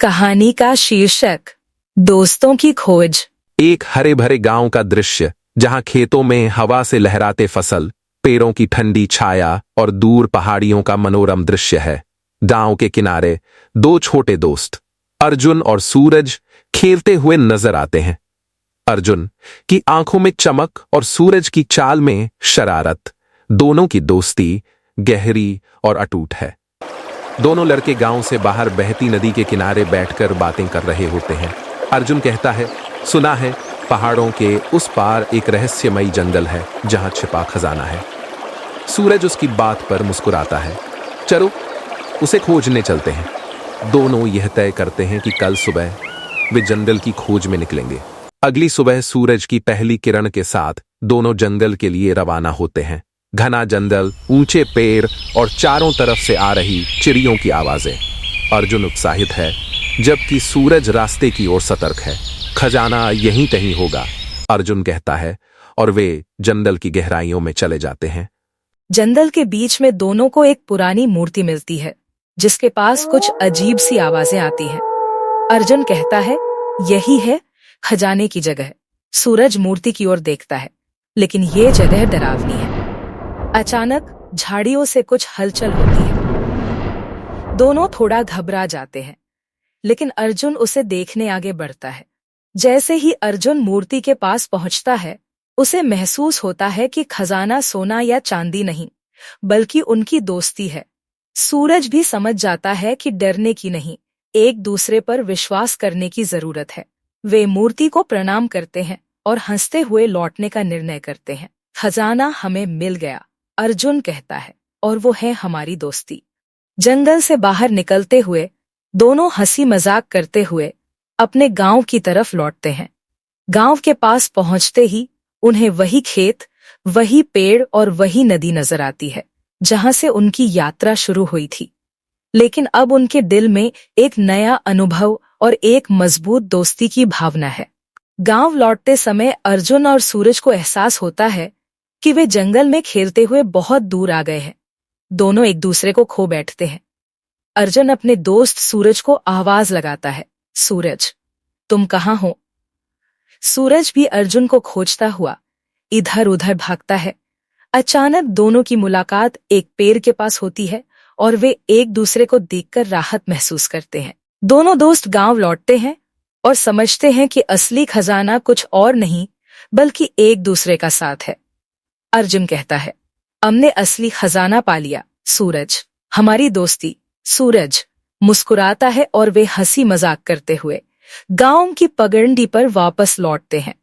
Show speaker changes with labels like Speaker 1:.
Speaker 1: कहानी का शीर्षक दोस्तों की खोज।
Speaker 2: एक हरे भरे गांव का दृश्य जहां खेतों में हवा से लहराते फसल, पेड़ों की ठंडी छाया और दूर पहाड़ियों का मनोरम दृश्य है। गांव के किनारे दो छोटे दोस्त अर्जुन और सूरज खेलते हुए नजर आते हैं। अर्जुन की आंखों में चमक और सूरज की चाल में शरारत। दोनों की दोस्ती गहरी और अटूट है। दोनों लड़के गांव से बाहर बहती नदी के किनारे बैठकर बातें कर रहे होते हैं। अर्जुन कहता है, सुना है पहाड़ों के उस पार एक रहस्यमयी जंगल है जहां छिपा खजाना है। सूरज उसकी बात पर मुस्कुराता है, चलो उसे खोजने चलते हैं। दोनों यह तय करते हैं कि कल सुबह वे जंगल की खोज में निकलेंगे। अगली सुबह सूरज की पहली किरण के साथ दोनों जंगल के लिए रवाना होते हैं। घना जंगल, ऊंचे पेड़ और चारों तरफ से आ रही चिड़ियों की आवाजें। अर्जुन उत्साहित है जबकि सूरज रास्ते की ओर सतर्क है। खजाना यहीं कहीं होगा, अर्जुन कहता है, और वे जंगल की गहराइयों में चले जाते हैं।
Speaker 1: जंगल के बीच में दोनों को एक पुरानी मूर्ति मिलती है जिसके पास कुछ अजीब सी आवाजें आती हैं। अर्जुन कहता है, यही है खजाने की जगह। सूरज मूर्ति की ओर देखता है, लेकिन ये जगह डरावनी है। अचानक झाड़ियों से कुछ हलचल होती है। दोनों थोड़ा घबरा जाते हैं, लेकिन अर्जुन उसे देखने आगे बढ़ता है। जैसे ही अर्जुन मूर्ति के पास पहुंचता है, उसे महसूस होता है कि खजाना सोना या चांदी नहीं, बल्कि उनकी दोस्ती है। सूरज भी समझ जाता है कि डरने की नहीं, एक दूसरे पर विश्वास करने की जरूरत है। वे मूर्ति को प्रणाम करते हैं और हंसते हुए लौटने का निर्णय करते हैं। खजाना हमें मिल गया, अर्जुन कहता है, और वो है हमारी दोस्ती। जंगल से बाहर निकलते हुए दोनों हंसी मजाक करते हुए अपने गांव की तरफ लौटते हैं। गांव के पास पहुंचते ही उन्हें वही खेत, वही पेड़ और वही नदी नजर आती है जहां से उनकी यात्रा शुरू हुई थी। लेकिन अब उनके दिल में एक नया अनुभव और एक मजबूत दोस्ती की भावना है। गांव लौटते समय अर्जुन और सूरज को एहसास होता है कि वे जंगल में खेलते हुए बहुत दूर आ गए हैं। दोनों एक दूसरे को खो बैठते हैं। अर्जुन अपने दोस्त सूरज को आवाज लगाता है, सूरज तुम कहाँ हो? सूरज भी अर्जुन को खोजता हुआ इधर उधर भागता है। अचानक दोनों की मुलाकात एक पेड़ के पास होती है और वे एक दूसरे को देखकर राहत महसूस करते हैं। दोनों दोस्त गांव लौटते हैं और समझते हैं कि असली खजाना कुछ और नहीं बल्कि एक दूसरे का साथ है। अर्जुन कहता है, हमने असली खजाना पा लिया सूरज, हमारी दोस्ती। सूरज मुस्कुराता है और वे हंसी मजाक करते हुए गांव की पगडंडी पर वापस लौटते हैं।